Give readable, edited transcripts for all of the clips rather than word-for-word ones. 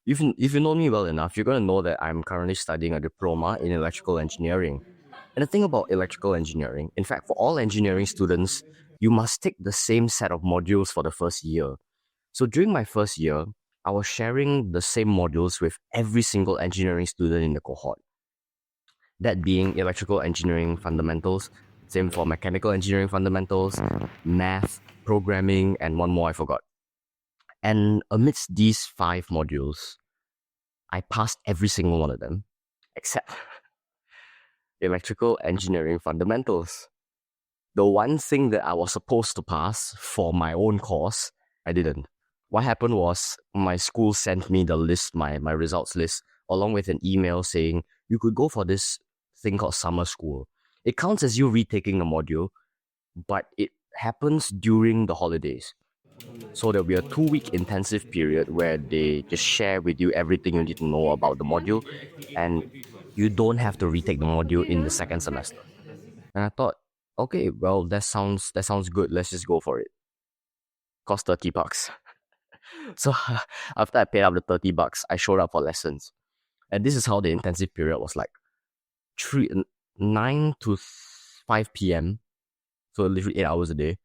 if you know me well enough, you're going to know that I'm currently studying a diploma in electrical engineering. And the thing about electrical engineering, in fact, for all engineering students, you must take the same set of modules for the first year. So during my first year, I was sharing the same modules with every single engineering student in the cohort. That being electrical engineering fundamentals, same for mechanical engineering fundamentals, math, programming, and one more I forgot. And amidst these five modules, I passed every single one of them, except electrical engineering fundamentals. The one thing that I was supposed to pass for my own course, I didn't. What happened was my school sent me the list, my results list, along with an email saying you could go for this thing called summer school. It counts as you retaking a module, but it happens during the holidays. So there'll be a 2 week intensive period where they just share with you everything you need to know about the module, and you don't have to retake the module in the second semester. And I thought, okay, well that sounds good. Let's just go for it. Cost $30. So after I paid up the $30, I showed up for lessons. And this is how the intensive period was like. 9 to 5 p.m. So literally 8 hours a day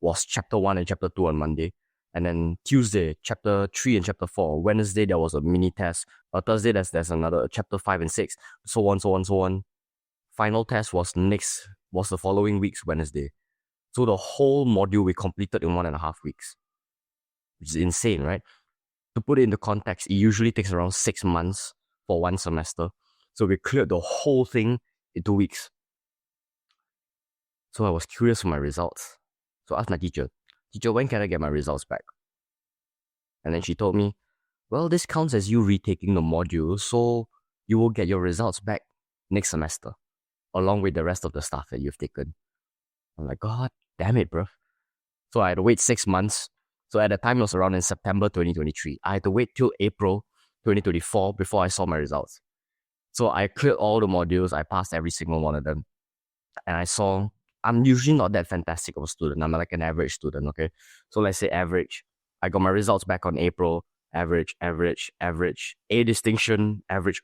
was chapter 1 and chapter 2 on Monday. And then Tuesday, chapter 3 and chapter 4. Wednesday, there was a mini test. Thursday, there's another chapter 5 and 6. So on, so on, so on. Final test was the following week's Wednesday. So the whole module we completed in 1.5 weeks, which is insane, right? To put it into context, it usually takes around 6 months for one semester. So we cleared the whole thing in 2 weeks. So I was curious for my results. So I asked my teacher, when can I get my results back? And then she told me, well, this counts as you retaking the module, so you will get your results back next semester, along with the rest of the stuff that you've taken. I'm like, God damn it, bro. So I had to wait 6 months. So at the time, it was around in September 2023. I had to wait till April 2024 before I saw my results. So I cleared all the modules. I passed every single one of them. And I saw, I'm usually not that fantastic of a student. I'm like an average student, okay? So let's say average. I got my results back on April. Average. A distinction, average.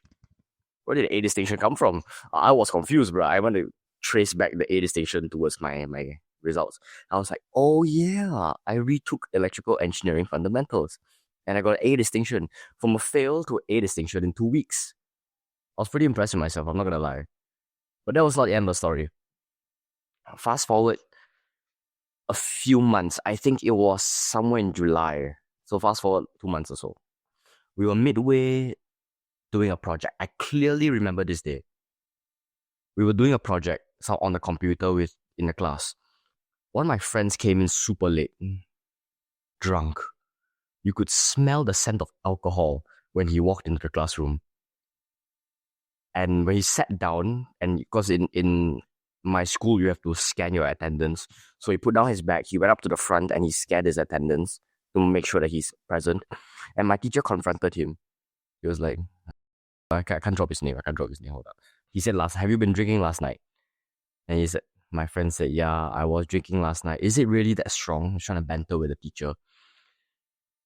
Where did A distinction come from? I was confused, bro. I want to trace back the A distinction towards my results. I was like, oh yeah, I retook electrical engineering fundamentals. And I got an A distinction from a fail to A distinction in 2 weeks. I was pretty impressed with myself, I'm not gonna lie. But that was not the end of the story. Fast forward a few months, I think it was somewhere in July. So fast forward 2 months or so. We were midway doing a project. I clearly remember this day. We were doing a project on the computer in the class. One of my friends came in super late, drunk. You could smell the scent of alcohol when he walked into the classroom. And when he sat down, and because in my school, you have to scan your attendance. So he put down his bag, he went up to the front and he scanned his attendance to make sure that he's present. And my teacher confronted him. He was like, I can't drop his name. Hold up. He said, have you been drinking last night? And he said, my friend said, yeah, I was drinking last night. Is it really that strong? He was trying to banter with the teacher.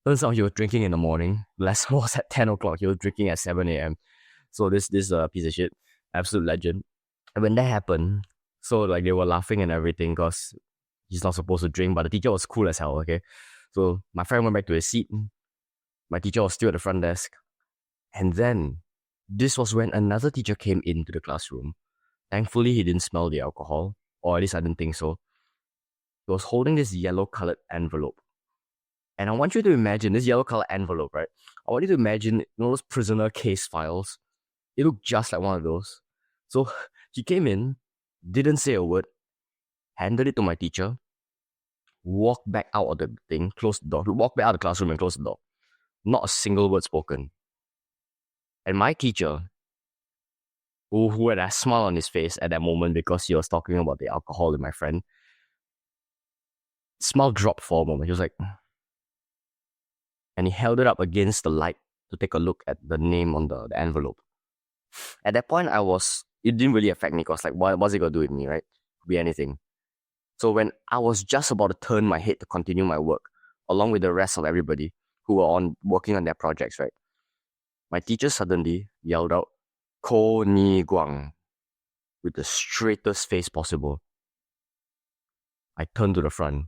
Turns out he was drinking in the morning. Lesson was at 10 o'clock. He was drinking at 7 a.m. So this piece of shit, absolute legend. And when that happened, so like they were laughing and everything because he's not supposed to drink, but the teacher was cool as hell, okay? So my friend went back to his seat. My teacher was still at the front desk. And then this was when another teacher came into the classroom. Thankfully, he didn't smell the alcohol, or at least I didn't think so. He was holding this yellow-colored envelope. And I want you to imagine this yellow-colored envelope, right? I want you to imagine, those prisoner case files. It looked just like one of those. So he came in, didn't say a word, handed it to my teacher, walked back out of the thing, closed the door, walked back out of the classroom and closed the door. Not a single word spoken. And my teacher, who had a smile on his face at that moment because he was talking about the alcohol with my friend, smile dropped for a moment. He was like, and he held it up against the light to take a look at the name on the envelope. At that point, it didn't really affect me because like, what's it gonna do with me, right? Could be anything. So when I was just about to turn my head to continue my work, along with the rest of everybody who were working on their projects, right? My teacher suddenly yelled out, Ko Ni Guang, with the straightest face possible. I turned to the front.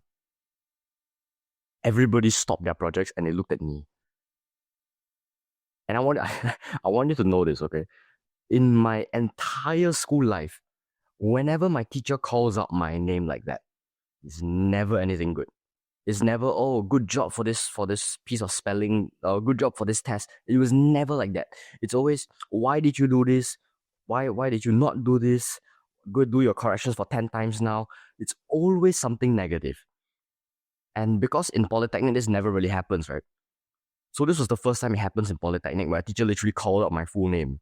Everybody stopped their projects and they looked at me. And I want, I want you to know this, okay? In my entire school life, whenever my teacher calls out my name like that, it's never anything good. It's never, oh, good job for this piece of spelling, good job for this test. It was never like that. It's always, why did you do this? Why did you not do this? Go do your corrections for 10 times now. It's always something negative. And because in Polytechnic, this never really happens, right? So this was the first time it happens in Polytechnic where a teacher literally called out my full name.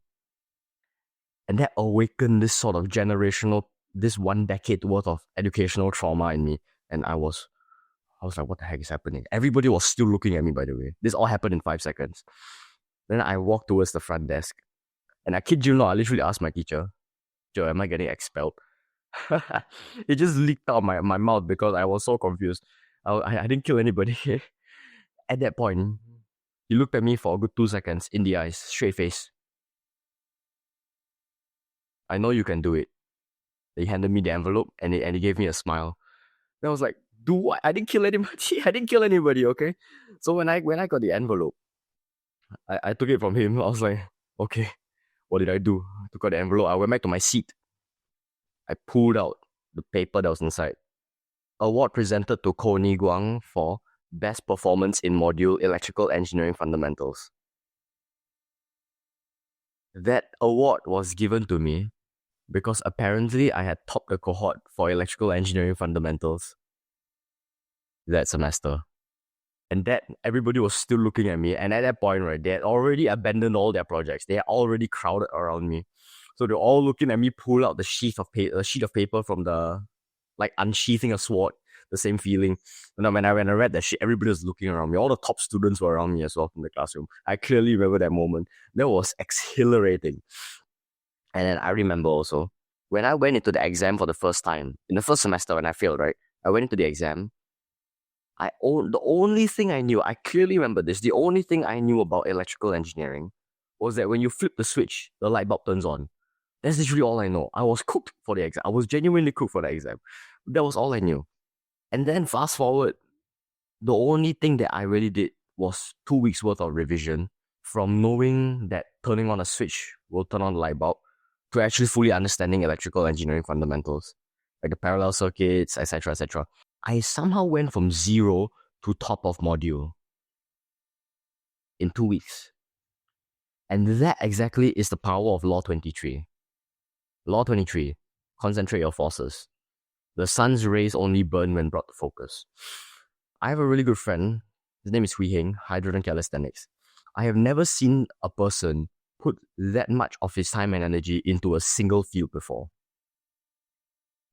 And that awakened this sort of generational, this 1 decade worth of educational trauma in me. And I was like, what the heck is happening? Everybody was still looking at me, by the way. This all happened in 5 seconds. Then I walked towards the front desk. And I kid you not, I literally asked my teacher, Joe, am I getting expelled? It just leaked out my mouth because I was so confused. I didn't kill anybody. At that point, he looked at me for a good 2 seconds in the eyes, straight face. I know you can do it. He handed me the envelope and he gave me a smile. Then I was like, do what? I didn't kill anybody. I didn't kill anybody, okay? So when I got the envelope, I took it from him. I was like, okay, what did I do? I took out the envelope. I went back to my seat. I pulled out the paper that was inside. Award presented to Ko Ni Guang for Best Performance in Module Electrical Engineering Fundamentals. That award was given to me because apparently I had topped the cohort for Electrical Engineering Fundamentals that semester. And that everybody was still looking at me. And at that point, right, they had already abandoned all their projects. They had already crowded around me. So they're all looking at me pull out the sheet of paper from the, like unsheathing a sword, the same feeling. And then when I read that shit, everybody was looking around me. All the top students were around me as well from the classroom. I clearly remember that moment. That was exhilarating. And then I remember also, when I went into the exam for the first time, in the first semester when I failed, right? I went into the exam. The only thing I knew, I clearly remember this, the only thing I knew about electrical engineering was that when you flip the switch, the light bulb turns on. That's literally all I know. I was cooked for the exam. I was genuinely cooked for the exam. That was all I knew. And then fast forward, the only thing that I really did was 2 weeks worth of revision from knowing that turning on a switch will turn on the light bulb to actually fully understanding electrical engineering fundamentals, like the parallel circuits, etc., etc. I somehow went from 0 to top of module in 2 weeks. And that exactly is the power of Law 23. Law 23, concentrate your forces. The sun's rays only burn when brought to focus. I have a really good friend. His name is Hui Heng, Hydrogen Calisthenics. I have never seen a person put that much of his time and energy into a single field before.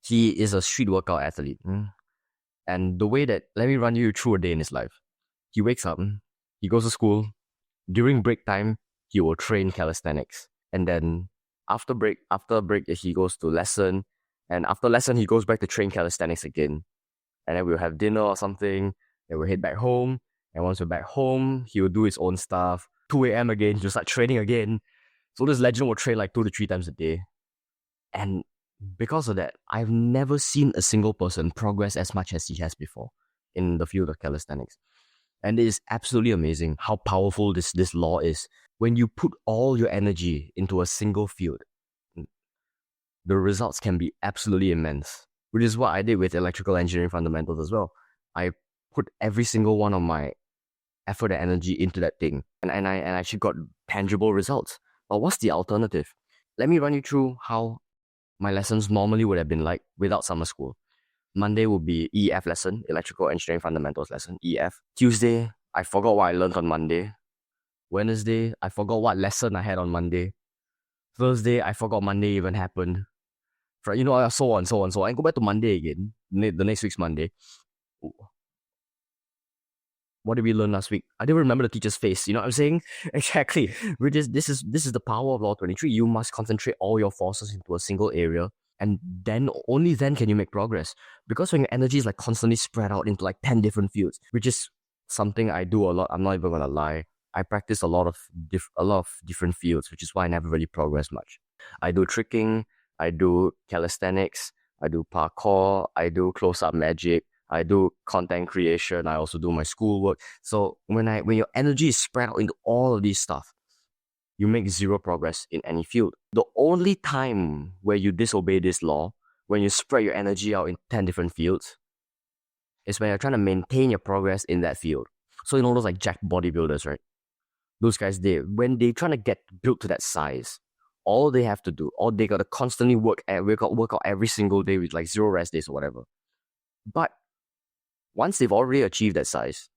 He is a street workout athlete. And the way that, let me run you through a day in his life. He wakes up, he goes to school. During break time, he will train calisthenics. And then after break, he goes to lesson. And after lesson, he goes back to train calisthenics again. And then we'll have dinner or something. Then we'll head back home. And once we're back home, he will do his own stuff. 2 a.m. again, he'll start training again. So this legend will train like 2 to 3 times a day. And because of that, I've never seen a single person progress as much as he has before in the field of calisthenics. And it is absolutely amazing how powerful this law is. When you put all your energy into a single field, the results can be absolutely immense, which is what I did with electrical engineering fundamentals as well. I put every single one of my effort and energy into that thing, and I actually got tangible results. But what's the alternative? Let me run you through how my lessons normally would have been like without summer school. Monday would be EF lesson, Electrical Engineering Fundamentals lesson, EF. Tuesday, I forgot what I learned on Monday. Wednesday, I forgot what lesson I had on Monday. Thursday, I forgot Monday even happened. So on. And go back to Monday again, the next week's Monday. What did we learn last week? I didn't remember the teacher's face. You know what I'm saying? Exactly. This is the power of Law 23. You must concentrate all your forces into a single area. And then, only then can you make progress. Because when your energy is like constantly spread out into like 10 different fields, which is something I do a lot, I'm not even gonna lie. I practice a lot of different fields, which is why I never really progress much. I do tricking, I do calisthenics, I do parkour, I do close-up magic, I do content creation, I also do my schoolwork. So when your energy is spread out into all of these stuff, you make zero progress in any field. The only time where you disobey this law, when you spread your energy out in 10 different fields, is when you're trying to maintain your progress in that field. So those like jack bodybuilders, right? Those guys, when they trying to get built to that size, all they have to do, or they gotta constantly work out every single day with like 0 rest days or whatever. But once they've already achieved that size,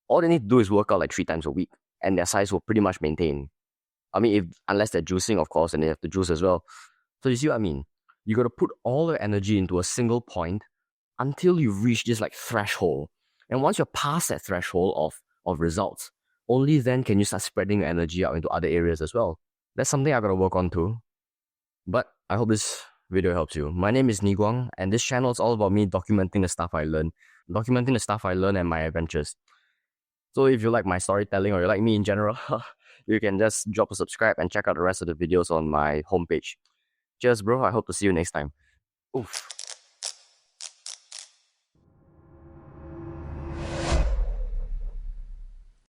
all they need to do is work out like 3 times a week, and their size will pretty much maintain. I mean, unless they're juicing, of course, and they have to juice as well. So you see what I mean? You got to put all your energy into a single point until you reach this like threshold. And once you're past that threshold of results, only then can you start spreading your energy out into other areas as well. That's something I got to work on too. But I hope this video helps you. My name is Niguang, and this channel is all about me documenting the stuff I learn and my adventures. So if you like my storytelling or you like me in general, you can just drop a subscribe and check out the rest of the videos on my homepage. Cheers, bro. I hope to see you next time. Oof.